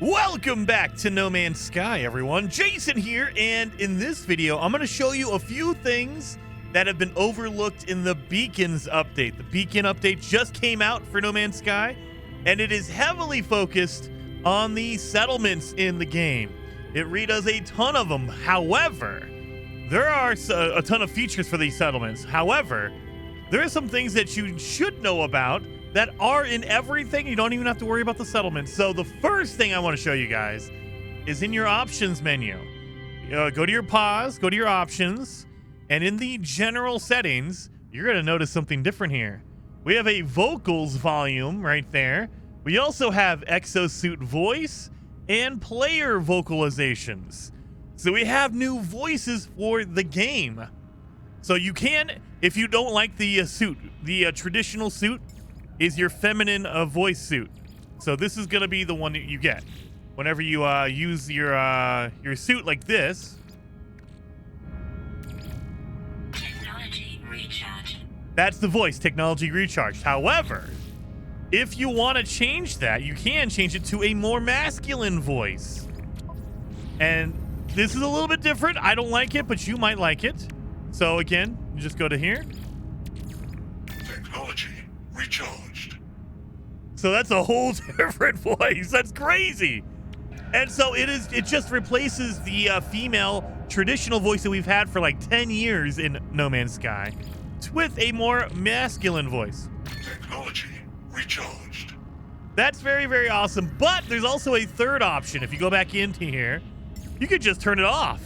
Welcome back to No Man's Sky, everyone. Jason here, and in this video, I'm going to show you a few things that have been overlooked in the Beacons update. The Beacon update just came out for No Man's Sky, and it is heavily focused on the settlements in the game. It redoes a ton of them. However, there are a ton of features for these settlements. However, there are some things that you should know about that are in everything. You don't even have to worry about the settlements. So the first thing I want to show you guys is in your options menu. Go to your pause, go to your options, and in the general settings, you're going to notice something different here. We have a vocals volume right there. We also have exosuit voice and player vocalizations. So we have new voices for the game. So you can, if you don't like the suit, the traditional suit is your feminine voice suit. So this is going to be the one that you get whenever you use your suit like this. Technology recharge. That's the voice, technology recharged. However, if you want to change that, you can change it to a more masculine voice. And this is a little bit different. I don't like it, but you might like it. So again, you just go to here. Technology recharged. So that's a whole different voice. That's crazy. And so it just replaces the female traditional voice that we've had for like 10 years in No Man's Sky with a more masculine voice. Technology recharged. That's very, very awesome. But there's also a third option. If you go back into here, you could just turn it off.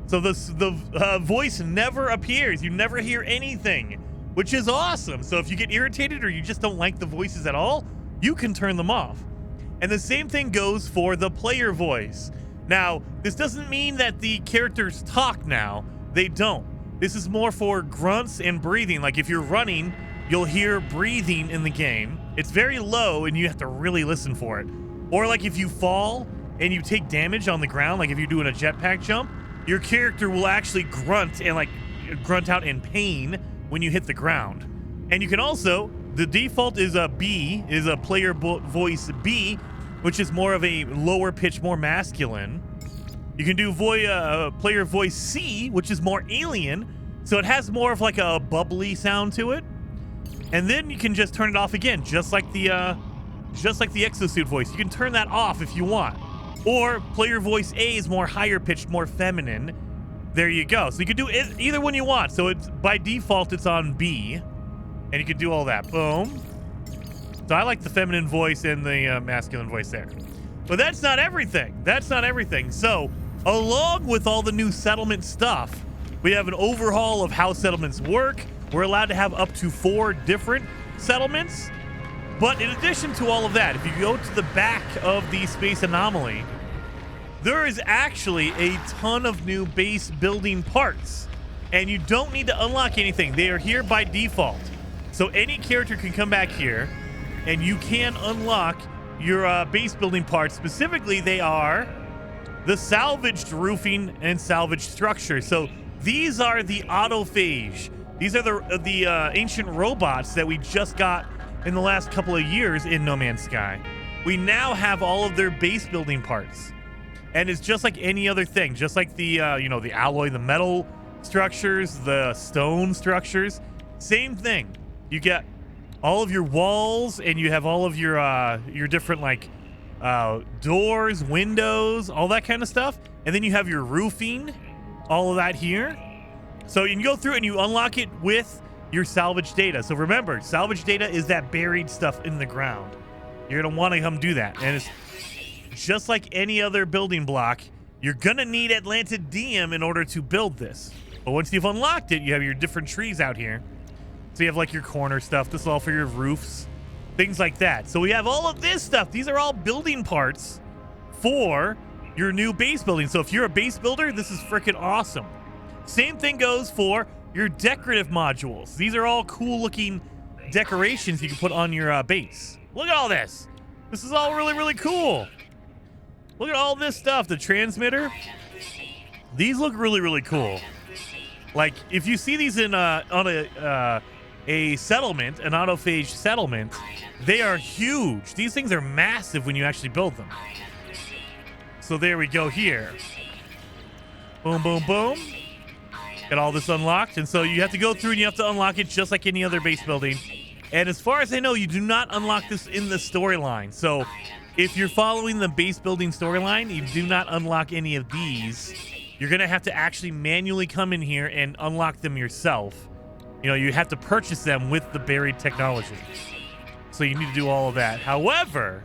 So the voice never appears. You never hear anything, which is awesome. So if you get irritated or you just don't like the voices at all, you can turn them off. And the same thing goes for the player voice. Now, this doesn't mean that the characters talk now. They don't. This is more for grunts and breathing. Like if you're running, you'll hear breathing in the game. It's very low and you have to really listen for it. Or like if you fall and you take damage on the ground, like if you're doing a jetpack jump, your character will actually grunt and like grunt out in pain when you hit the ground. And you can also, the default is a B, is a player voice B, which is more of a lower pitch, more masculine. You can do player voice C, which is more alien, so it has more of like a bubbly sound to it. And then you can just turn it off again, just like the exosuit voice. You can turn that off if you want. Or player voice A is more higher pitched, more feminine. There you go. So you can do either one you want. So it's by default, it's on B. And you can do all that. Boom. So I like the feminine voice and the masculine voice there. But that's not everything. That's not everything. So along with all the new settlement stuff, we have an overhaul of how settlements work. We're allowed to have up to 4 different settlements. But in addition to all of that, if you go to the back of the Space Anomaly, there is actually a ton of new base building parts, and you don't need to unlock anything. They are here by default. So any character can come back here, and you can unlock your base building parts. Specifically, they are the salvaged roofing and salvaged structure. So these are the autophage. These are the ancient robots that we just got in the last couple of years in No Man's Sky. We now have all of their base building parts. And it's just like any other thing, just like the, the alloy, the metal structures, the stone structures, same thing. You get all of your walls and you have all of your different like doors, windows, all that kind of stuff. And then you have your roofing, all of that here. So you can go through and you unlock it with your salvage data. So remember, salvage data is that buried stuff in the ground. You're going to want to come do that. And it's just like any other building block, you're going to need Atlantidium in order to build this. But once you've unlocked it, you have your different trees out here. So you have like your corner stuff. This is all for your roofs, things like that. So we have all of this stuff. These are all building parts for your new base building. So if you're a base builder, this is freaking awesome. Same thing goes for your decorative modules. These are all cool looking decorations you can put on your base. Look at all this. This is all really, really cool. Look at all this stuff. The transmitter. These look really, really cool. Like if you see these in on a settlement, an autophage settlement, they are huge. These things are massive when you actually build them. So there we go here. Boom, boom, boom. Got all this unlocked. And so you have to go through and you have to unlock it just like any other base building. And as far as I know, you do not unlock this in the storyline. So if you're following the base building storyline, you do not unlock any of these. You're going to have to actually manually come in here and unlock them yourself. You know, you have to purchase them with the buried technology. So you need to do all of that. However,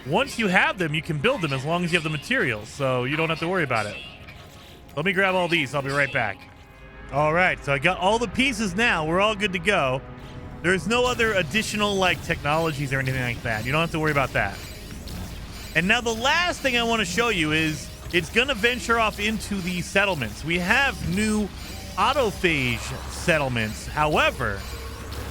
once you have them, you can build them as long as you have the materials. So you don't have to worry about it. Let me grab all these. I'll be right back. All right. So I got all the pieces now. We're all good to go. There's no other additional like technologies or anything like that. You don't have to worry about that. And now the last thing I want to show you is it's going to venture off into the settlements. We have new autophage settlements. However,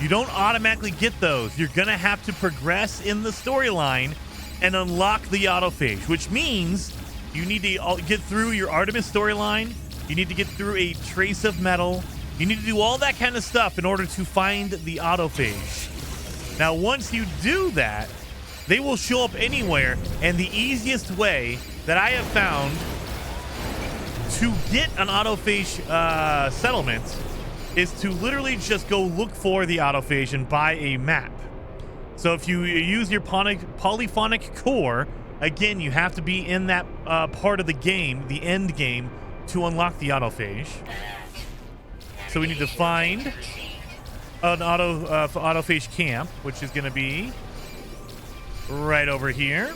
you don't automatically get those. You're going to have to progress in the storyline and unlock the autophage, which means you need to get through your Artemis storyline. You need to get through a trace of metal. You need to do all that kind of stuff in order to find the autophage. Now, once you do that, they will show up anywhere. And the easiest way that I have found to get an autophage settlement is to literally just go look for the autophage and buy a map. So if you use your polyphonic core, again, you have to be in that part of the game, the end game, to unlock the autophage. So we need to find an autophage camp, which is going to be right over here.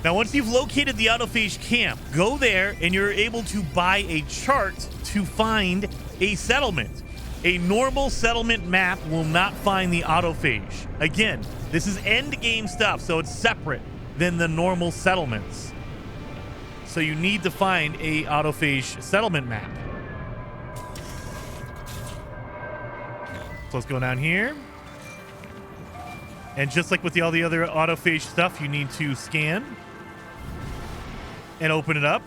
Now, once you've located the autophage camp, go there and you're able to buy a chart to find a settlement. A normal settlement map will not find the autophage. Again, this is end game stuff, so it's separate than the normal settlements. So you need to find a autophage settlement map. So let's go down here. And just like with all the other autophage stuff, you need to scan and open it up.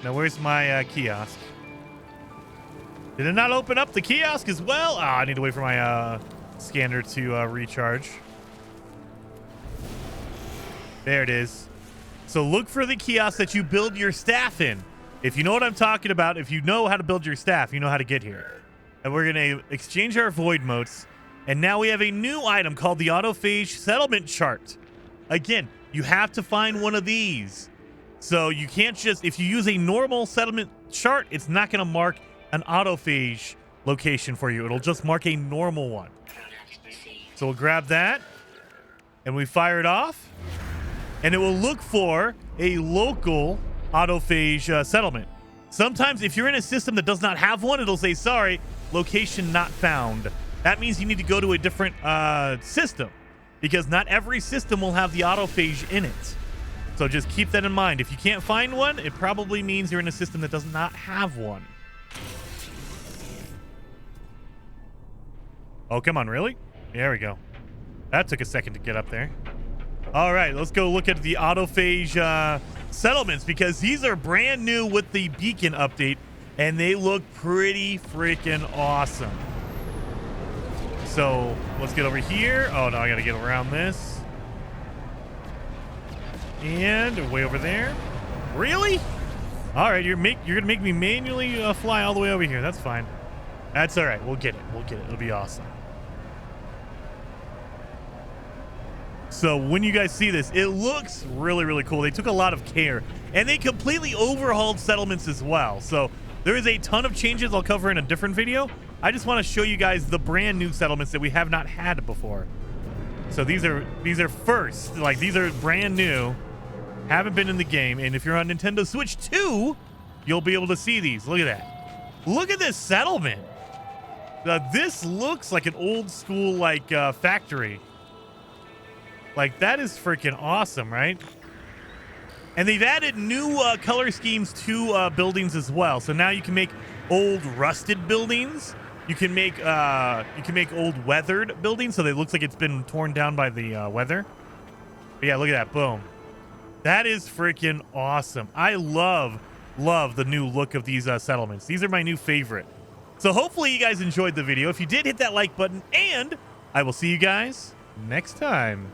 Now, where's my kiosk? Did it not open up the kiosk as well? Oh, I need to wait for my scanner to recharge. There it is. So look for the kiosk that you build your staff in. If you know what I'm talking about, if you know how to build your staff, you know how to get here. And we're going to exchange our void motes. And now we have a new item called the autophage settlement chart. Again, you have to find one of these. So you can't just, if you use a normal settlement chart, it's not going to mark an autophage location for you. It'll just mark a normal one. So we'll grab that and we fire it off. And it will look for a local autophage settlement. Sometimes if you're in a system that does not have one, it'll say, sorry, location not found. That means you need to go to a different system, because not every system will have the autophage in it. So just keep that in mind. If you can't find one, it probably means you're in a system that does not have one. Oh, come on, really? There we go. That took a second to get up there. All right, let's go look at the autophage settlements, because these are brand new with the beacon update, and they look pretty freaking awesome. So let's get over here. Oh, no, I got to get around this. And way over there. Really? All right, you're going to make me manually fly all the way over here. That's fine. That's all right. We'll get it. We'll get it. It'll be awesome. So when you guys see this, it looks really, really cool. They took a lot of care, and they completely overhauled settlements as well. So there is a ton of changes I'll cover in a different video. I just want to show you guys the brand new settlements that we have not had before. So these are first, like these are brand new, haven't been in the game. And if you're on Nintendo Switch 2, you'll be able to see these. Look at that. Look at this settlement. This looks like an old school like factory. Like, that is freaking awesome, right? And they've added new color schemes to buildings as well. So now you can make old rusted buildings. You can make old weathered buildings, so it looks like it's been torn down by the weather. But yeah, look at that. Boom. That is freaking awesome. I love the new look of these settlements. These are my new favorite. So hopefully you guys enjoyed the video. If you did, hit that like button, and I will see you guys next time.